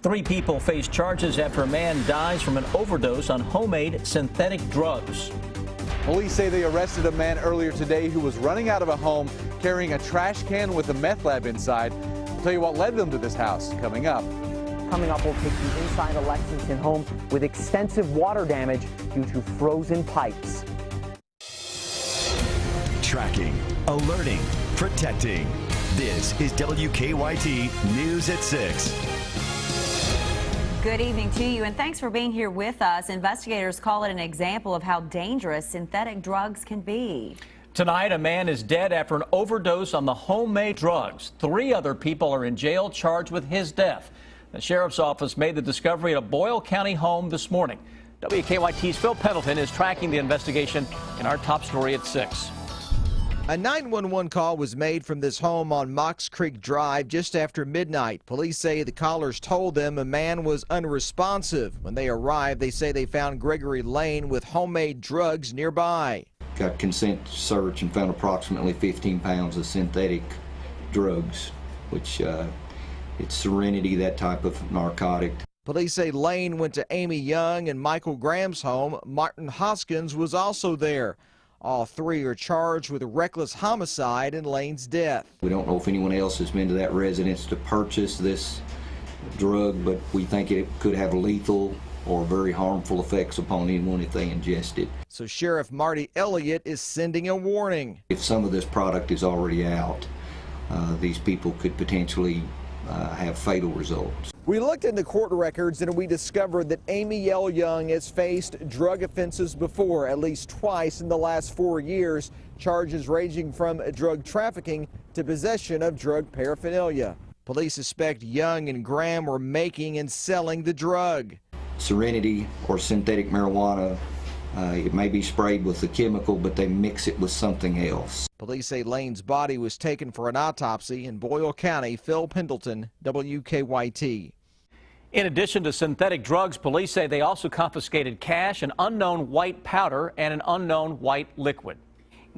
3 people face charges after a man dies from an overdose on homemade synthetic drugs. Police say they arrested a man earlier today who was running out of a home carrying a trash can with a meth lab inside. We'll tell you what led them to this house coming up. Coming up, we'll take you inside a Lexington home with extensive water damage due to frozen pipes. Tracking, alerting, protecting. This is WKYT News at 6. Good evening to you, and thanks for being here with us. Investigators call it an example of how dangerous synthetic drugs can be. Tonight, a man is dead after an overdose on the homemade drugs. 3 other people are in jail charged with his death. The sheriff's office made the discovery at a Boyle County home this morning. WKYT's Phil Pendleton is tracking the investigation in our top story at 6. A 911 call was made from this home on Mox Creek Drive just after midnight. Police say the callers told them a man was unresponsive. When they arrived, they say they found Gregory Lane with homemade drugs nearby. Got consent to search and found approximately 15 pounds of synthetic drugs, which it's Serenity, that type of narcotic. Police say Lane went to Amy Young and Michael Graham's home. Martin Hoskins was also there. All 3 are charged with reckless homicide in Lane's death. We don't know if anyone else has been to that residence to purchase this drug, but we think it could have lethal or very harmful effects upon anyone if they ingest it. So Sheriff Marty Elliott is sending a warning. If some of this product is already out, these people could potentially have fatal results. We looked into court records and we discovered that Amy L. Young has faced drug offenses before, at least twice in the last 4 years, charges ranging from drug trafficking to possession of drug paraphernalia. Police suspect Young and Graham were making and selling the drug. Serenity or synthetic marijuana, it may be sprayed with the chemical, but they mix it with something else. Police say Lane's body was taken for an autopsy in Boyle County. Phil Pendleton, WKYT. In addition to synthetic drugs, police say they also confiscated cash, an unknown white powder, and an unknown white liquid.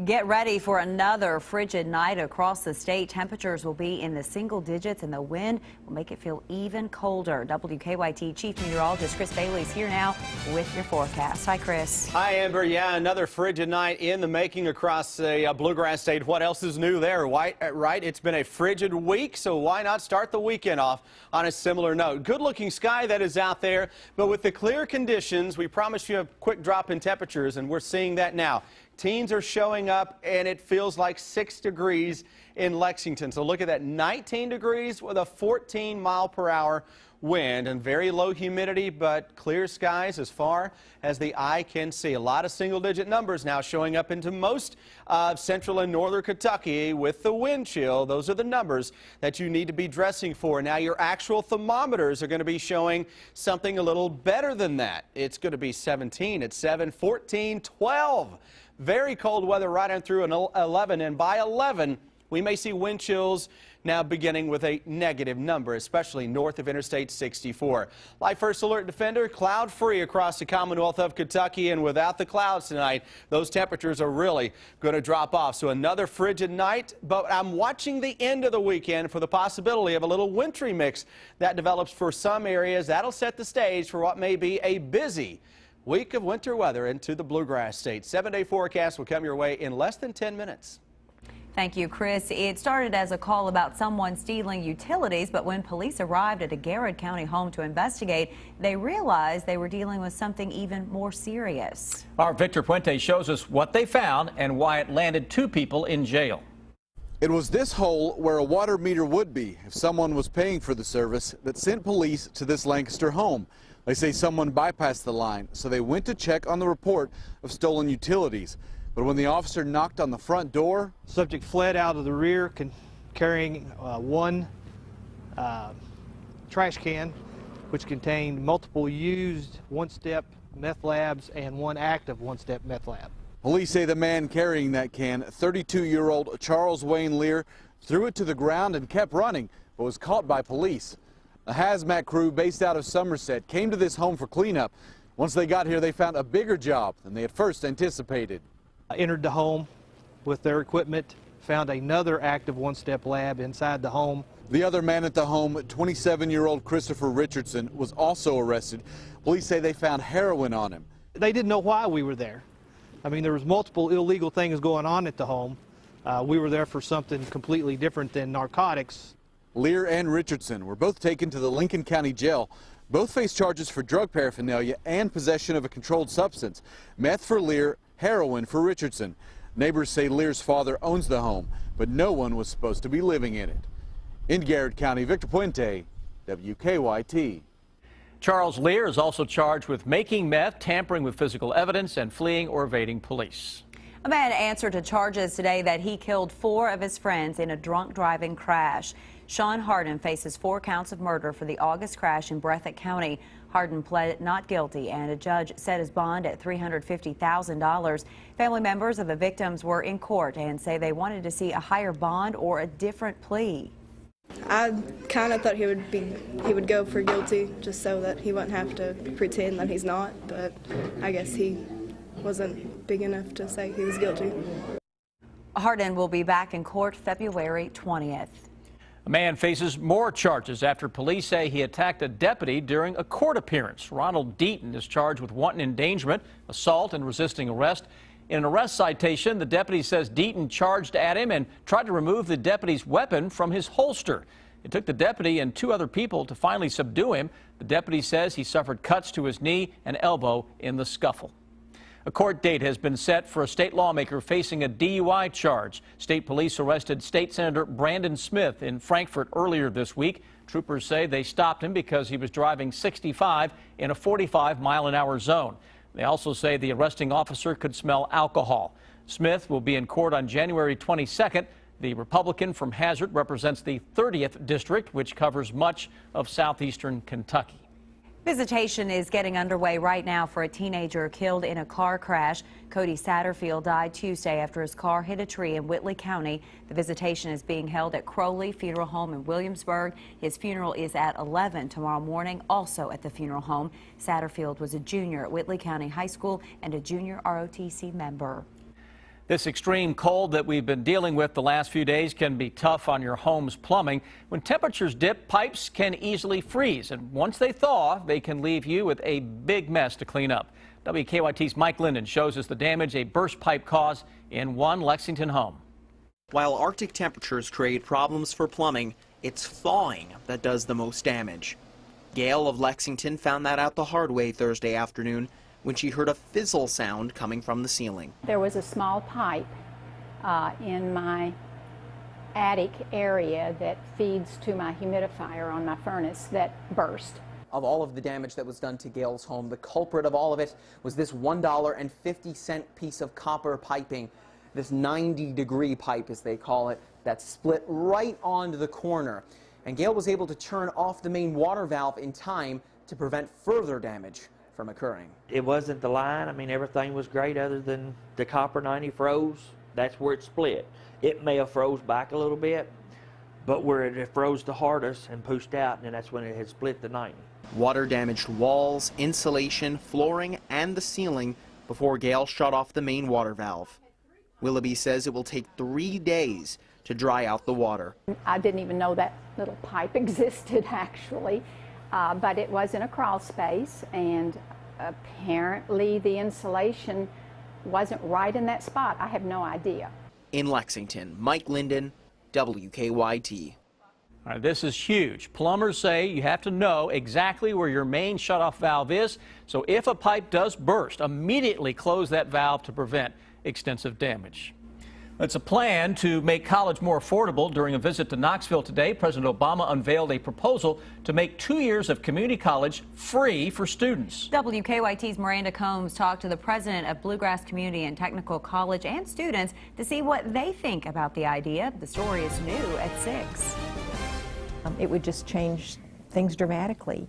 Get ready for another frigid night across the state. Temperatures will be in the single digits, and the wind will make it feel even colder. WKYT Chief Meteorologist Chris Bailey is here now with your forecast. Hi, Chris. Hi, Amber. Yeah, another frigid night in the making across the bluegrass state. What else is new there? Right? It's been a frigid week, so why not start the weekend off on a similar note? Good-looking sky that is out there, but with the clear conditions, we promised you a quick drop in temperatures, and we're seeing that now. Teens are showing up, and it feels like 6 degrees in Lexington. So look at that, 19 degrees with a 14-mile-per-hour wind and very low humidity, but clear skies as far as the eye can see. A lot of single-digit numbers now showing up into most of central and northern Kentucky with the wind chill. Those are the numbers that you need to be dressing for. Now, your actual thermometers are going to be showing something a little better than that. It's going to be 17 at 7, 14, 12. Very cold weather right on through an 11, and by 11, we may see wind chills now beginning with a negative number, especially north of Interstate 64. Live First Alert Defender, cloud-free across the Commonwealth of Kentucky, and without the clouds tonight, those temperatures are really going to drop off. So another frigid night, but I'm watching the end of the weekend for the possibility of a little wintry mix that develops for some areas. That'll set the stage for what may be a busy week of winter weather into the bluegrass state. 7-day forecast will come your way in less than 10 minutes. Thank you, Chris. It started as a call about someone stealing utilities, but when police arrived at a Garrett County home to investigate, they realized they were dealing with something even more serious. Our Victor Puente shows us what they found and why it landed 2 people in jail. It was this hole where a water meter would be if someone was paying for the service that sent police to this Lancaster home. They say someone bypassed the line, so they went to check on the report of stolen utilities. But when the officer knocked on the front door, subject fled out of the rear carrying one trash can, which contained multiple used one-step meth labs and one active one-step meth lab. Police say the man carrying that can, 32-year-old Charles Wayne Lear, threw it to the ground and kept running, but was caught by police. A hazmat crew based out of Somerset came to this home for cleanup. Once they got here, they found a bigger job than they had first anticipated. I entered the home with their equipment, found another active one-step lab inside the home The other man at the home, 27-year-old Christopher Richardson, was also arrested. Police say they found heroin on him. They didn't know why we were there. I mean, there was multiple illegal things going on at the home. We were there for something completely different than narcotics. Lear and Richardson were both taken to the Lincoln County Jail. Both face charges for drug paraphernalia and possession of a controlled substance. Meth for Lear, heroin for Richardson. Neighbors say Lear's father owns the home, but no one was supposed to be living in it. In Garrett County, Victor Puente, WKYT. Charles Lear is also charged with making meth, tampering with physical evidence, and fleeing or evading police. A man answered to charges today that he killed 4 of his friends in a drunk driving crash. Sean Hardin faces 4 counts of murder for the August crash in Breathitt County. Hardin pled not guilty, and a judge set his bond at $350,000. Family members of the victims were in court and say they wanted to see a higher bond or a different plea. I kind of thought he would go for guilty just so that he wouldn't have to pretend that he's not, but I guess he wasn't big enough to say he was guilty. Hardin will be back in court February 20th. A man faces more charges after police say he attacked a deputy during a court appearance. Ronald Deaton is charged with wanton endangerment, assault, and resisting arrest. In an arrest citation, the deputy says Deaton charged at him and tried to remove the deputy's weapon from his holster. It took the deputy and 2 other people to finally subdue him. The deputy says he suffered cuts to his knee and elbow in the scuffle. A court date has been set for a state lawmaker facing a DUI charge. State police arrested State Senator Brandon Smith in Frankfort earlier this week. Troopers say they stopped him because he was driving 65 in a 45-mile-an-hour zone. They also say the arresting officer could smell alcohol. Smith will be in court on January 22nd. The Republican from Hazard represents the 30th district, which covers much of southeastern Kentucky. Visitation is getting underway right now for a teenager killed in a car crash. Cody Satterfield died Tuesday after his car hit a tree in Whitley County. The visitation is being held at Crowley Funeral Home in Williamsburg. His funeral is at 11 tomorrow morning, also at the funeral home. Satterfield was a junior at Whitley County High School and a junior ROTC member. This extreme cold that we've been dealing with the last few days can be tough on your home's plumbing. When temperatures dip, pipes can easily freeze, and once they thaw, they can leave you with a big mess to clean up. WKYT's Mike Linden shows us the damage a burst pipe caused in one Lexington home. While Arctic temperatures create problems for plumbing, it's thawing that does the most damage. Gail of Lexington found that out the hard way Thursday afternoon when she heard a fizzle sound coming from the ceiling. There was a small pipe in my attic area that feeds to my humidifier on my furnace that burst. Of all of the damage that was done to Gail's home, the culprit of all of it was this $1.50 piece of copper piping, this 90-degree pipe as they call it, that split right onto the corner. And Gail was able to turn off the main water valve in time to prevent further damage from occurring. It wasn't the line. I mean, everything was great other than the copper 90 froze. That's where it split. It may have froze back a little bit, but where it froze the hardest and pushed out, and that's when it had split the 90. Water damaged walls, insulation, flooring, and the ceiling before Gail shut off the main water valve. Willoughby says it will take 3 days to dry out the water. I didn't even know that little pipe existed, actually. But it was in a crawl space, and apparently the insulation wasn't right in that spot. I have no idea. In Lexington, Mike Linden, WKYT. All right, this is huge. Plumbers say you have to know exactly where your main shutoff valve is, so if a pipe does burst, immediately close that valve to prevent extensive damage. It's a plan to make college more affordable. During a visit to Knoxville today, President Obama unveiled a proposal to make 2 years of community college free for students. WKYT's Miranda Combs talked to the president of Bluegrass Community and Technical College and students to see what they think about the idea. The story is new at 6. It would just change things dramatically.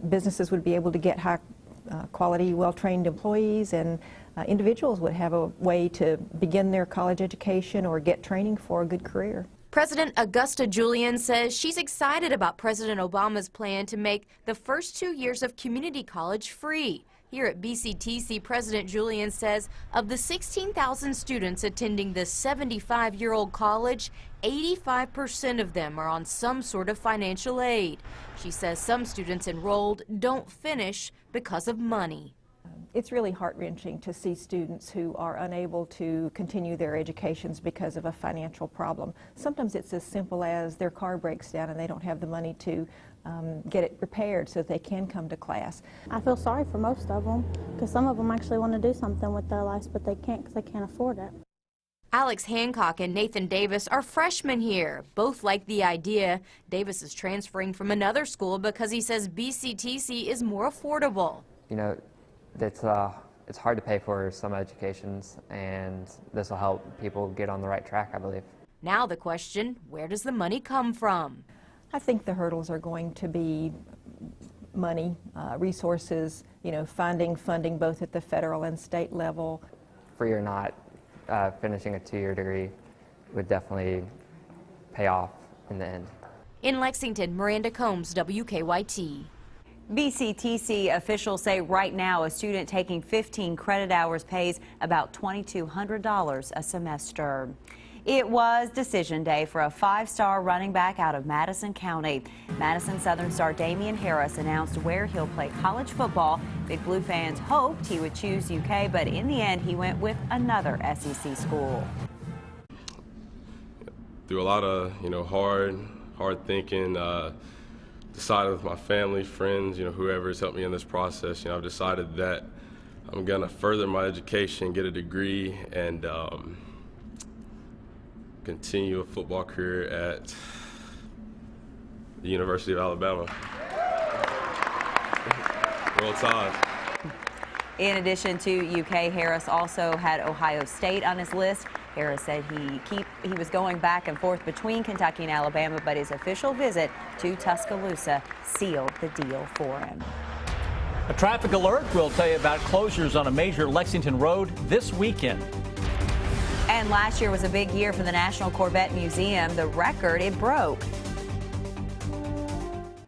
Businesses would be able to get high quality, well-trained employees, and individuals would have a way to begin their college education or get training for a good career. President Augusta Julian says she's excited about President Obama's plan to make the first 2 years of community college free. Here at BCTC, President Julian says of the 16,000 students attending this 75-year-old college, 85% of them are on some sort of financial aid. She says some students enrolled don't finish because of money. It's really heart-wrenching to see students who are unable to continue their educations because of a financial problem. Sometimes it's as simple as their car breaks down and they don't have the money to get it repaired so that they can come to class. I feel sorry for most of them because some of them actually want to do something with their lives, but they can't because they can't afford it. Alex Hancock and Nathan Davis are freshmen here. Both like the idea. Davis is transferring from another school because he says BCTC is more affordable. You know, it's hard to pay for some educations, and this will help people get on the right track, I believe. Now the question, where does the money come from? I think the hurdles are going to be money, resources, you know, funding both at the federal and state level. Free or not, finishing a 2-year degree would definitely pay off in the end. In Lexington, Miranda Combs, WKYT. BCTC officials say right now a student taking 15 credit hours pays about $2,200 a semester. It was decision day for a 5-star running back out of Madison County. Madison Southern star Damian Harris announced where he'll play college football. Big Blue fans hoped he would choose UK, but in the end he went with another SEC school. Through a lot of, hard thinking, decided with my family, friends, whoever has helped me in this process, I've decided that I'm going to further my education, get a degree, and continue a football career at the University of Alabama. Roll Tide. In addition to UK, Harris also had Ohio State on his list. Harris said he was going back and forth between Kentucky and Alabama, but his official visit to Tuscaloosa sealed the deal for him. A traffic alert will tell you about closures on a major Lexington road this weekend. And last year was a big year for the National Corvette Museum. The record it broke.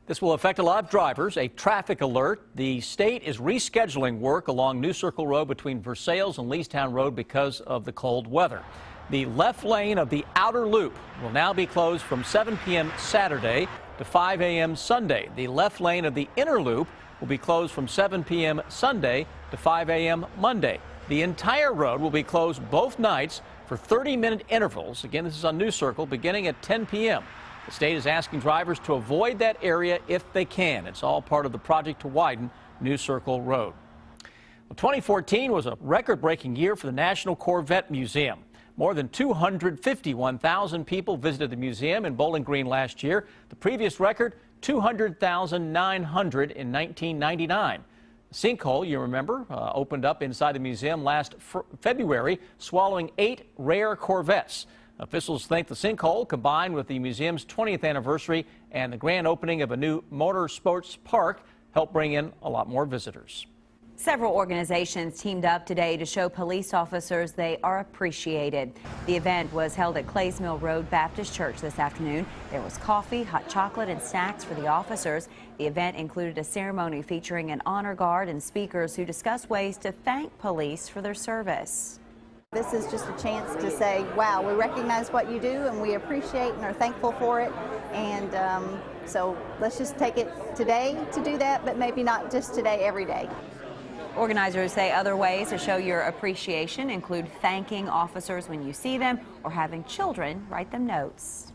This will affect a lot of drivers. A traffic alert. The state is rescheduling work along New Circle Road between Versailles and Leestown Road because of the cold weather. The left lane of the outer loop will now be closed from 7 p.m. Saturday to 5 a.m. Sunday. The left lane of the inner loop will be closed from 7 p.m. Sunday to 5 a.m. Monday. The entire road will be closed both nights for 30-minute intervals. Again, this is on New Circle beginning at 10 p.m. The state is asking drivers to avoid that area if they can. It's all part of the project to widen New Circle Road. Well, 2014 was a record-breaking year for the National Corvette Museum. More than 251,000 people visited the museum in Bowling Green last year. The previous record, 200,900 in 1999. A sinkhole, you remember, opened up inside the museum last February, swallowing 8 rare Corvettes. Officials think the sinkhole, combined with the museum's 20th anniversary and the grand opening of a new motorsports park, helped bring in a lot more visitors. Several organizations teamed up today to show police officers they are appreciated. The event was held at Clays Mill Road Baptist Church this afternoon. There was coffee, hot chocolate, and snacks for the officers. The event included a ceremony featuring an honor guard and speakers who discussed ways to thank police for their service. This is just a chance to say, wow, we recognize what you do and we appreciate and are thankful for it. And so let's just take it today to do that, but maybe not just today, every day. Organizers say other ways to show your appreciation include thanking officers when you see them or having children write them notes.